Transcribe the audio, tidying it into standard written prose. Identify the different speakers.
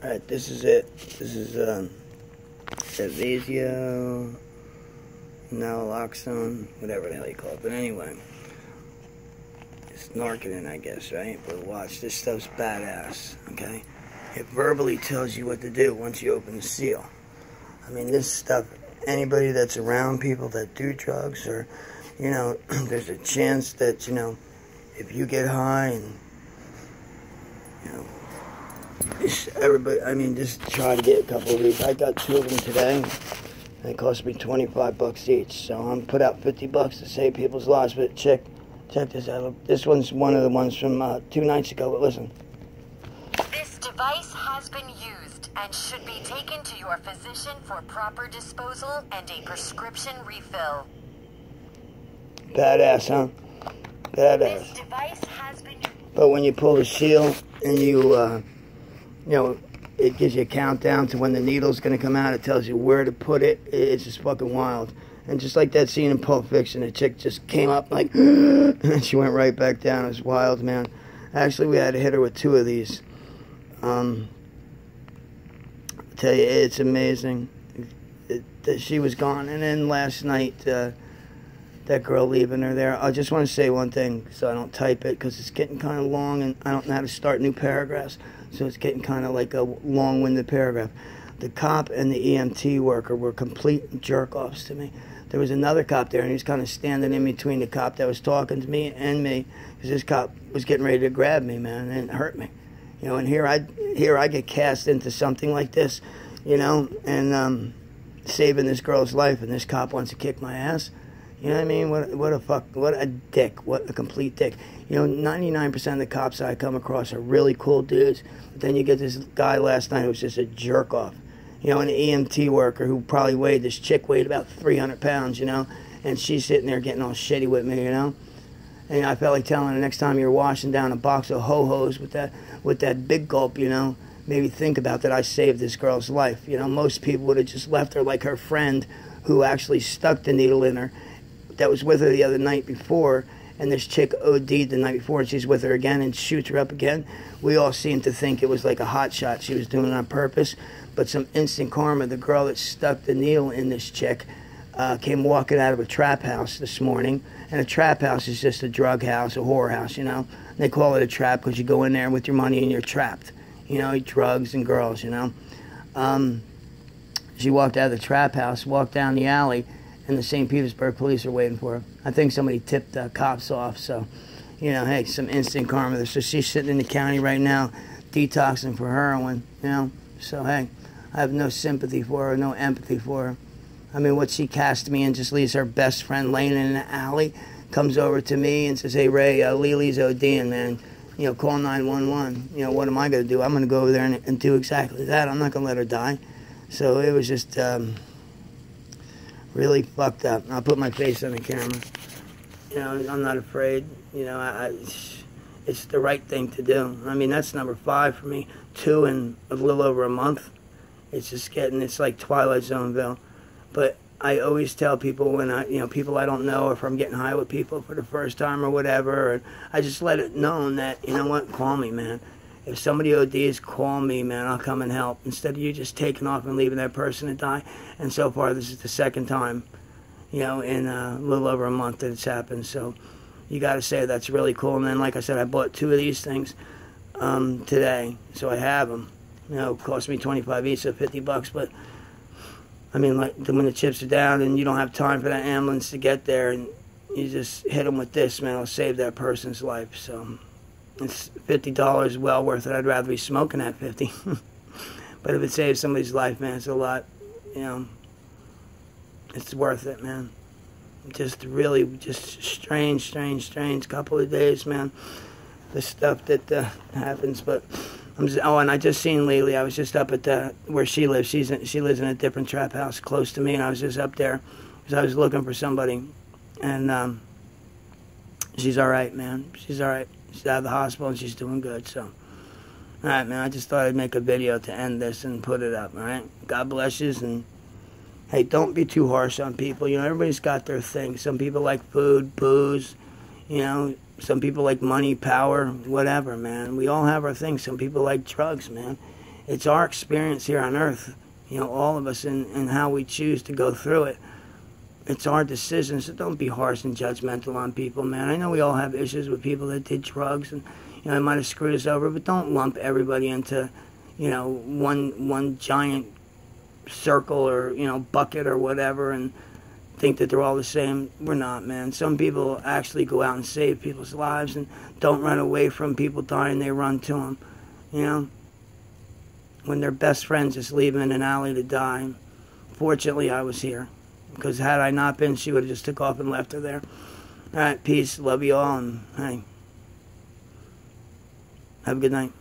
Speaker 1: Alright, this is it. This is Evasio, naloxone, whatever the hell you call it. But anyway, it's Narcan, I guess, right? But watch, this stuff's badass, okay? It verbally tells you what to do once you open the seal. I mean, this stuff, anybody that's around people that do drugs, or, you know, there's a chance that, you know, if you get high and, you know, everybody, I mean, just try to get a couple of these. I got 2 of them today, and it cost me 25 bucks each. So I'm put out 50 bucks to save people's lives. But check this out. This one's one of the ones from 2 nights ago. But listen.
Speaker 2: This device has been used and should be taken to your physician for proper disposal and a prescription refill.
Speaker 1: Badass, huh? Badass.
Speaker 2: This device has been used.
Speaker 1: But when you pull the seal and you know, it gives you a countdown to when the needle's going to come out. It tells you where to put it. It's just fucking wild. And just like that scene in Pulp Fiction, the chick just came up like, and then she went right back down. It was wild, man. Actually, we had to hit her with 2 of these. I tell you, it's amazing. She was gone. And then last night, that girl leaving her there. I just want to say one thing so I don't type it, because it's getting kind of long and I don't know how to start new paragraphs. So it's getting kind of like a long-winded paragraph. The cop and the EMT worker were complete jerk-offs to me. There was another cop there, and he was kind of standing in between the cop that was talking to me and me, because this cop was getting ready to grab me, man, and hurt me. You know, and here I get cast into something like this, you know, and saving this girl's life, and this cop wants to kick my ass. You know what I mean? What a dick. What a complete dick. You know, 99% of the cops I come across are really cool dudes. But then you get this guy last night who was just a jerk-off. You know, an EMT worker who probably weighed, this chick weighed about 300 pounds, you know. And she's sitting there getting all shitty with me, you know. And I felt like telling her, next time you're washing down a box of ho-hos with that big gulp, you know, maybe think about that I saved this girl's life. You know, most people would have just left her like her friend who actually stuck the needle in her, that was with her the other night before, and this chick OD'd the night before, and she's with her again and shoots her up again. We all seem to think it was like a hot shot. She was doing it on purpose, but some instant karma. The girl that stuck the needle in this chick came walking out of a trap house this morning, and a trap house is just a drug house, a whore house, you know. And they call it a trap because you go in there with your money and you're trapped, you know, drugs and girls, you know. She walked out of the trap house, walked down the alley, and the St. Petersburg police are waiting for her. I think somebody tipped the cops off, so, you know, hey, some instant karma. So she's sitting in the county right now, detoxing for heroin, you know. So, hey, I have no sympathy for her, no empathy for her. I mean, what she cast me in, just leaves her best friend laying in an alley, comes over to me and says, hey, Ray, Lily's ODing, man. You know, call 911. You know, what am I going to do? I'm going to go over there and do exactly that. I'm not going to let her die. So it was just really fucked up. I'll put my face on the camera. You know, I'm not afraid. You know, it's the right thing to do. I mean, that's number 5 for me. 2 in a little over a month. It's just it's like Twilight Zoneville. But I always tell people when people I don't know, if I'm getting high with people for the first time or whatever, and I just let it known that, you know what, call me, man. If somebody ODs, call me, man. I'll come and help. Instead of you just taking off and leaving that person to die. And so far, this is the 2nd time, you know, in a little over a month that it's happened. So you got to say that's really cool. And then, like I said, I bought 2 of these things today. So I have them. You know, it cost me 25 each, so 50 bucks. But, I mean, like when the chips are down and you don't have time for that ambulance to get there, and you just hit them with this, man, it'll save that person's life. So it's $50 well worth it. I'd rather be smoking at 50. But if it saves somebody's life, man, it's a lot, you know. It's worth it, man. Just really, just strange couple of days, man. The stuff that happens, but and I just seen Lily. I was just up at where she lives. She lives in a different trap house close to me, and I was just up there because I was looking for somebody, and she's all right, man. She's all right. She's out of the hospital and she's doing good. So, all right, man. I just thought I'd make a video to end this and put it up. All right. God bless you, and hey, don't be too harsh on people. You know, everybody's got their thing. Some people like food, booze. You know, Some people like money, power, whatever, man. We all have our things. Some people like drugs, man. It's our experience here on earth, you know, all of us, and how we choose to go through it. It's our decision, so don't be harsh and judgmental on people, man. I know we all have issues with people that did drugs, and, you know, it might have screwed us over, but don't lump everybody into, you know, one giant circle or, you know, bucket or whatever, and think that they're all the same. We're not, man. Some people actually go out and save people's lives and don't run away from people dying. They run to them, you know, when their best friends just leave them in an alley to die. Fortunately, I was here, because had I not been, she would have just took off and left her there. All right, peace. Love you all, and hey, have a good night.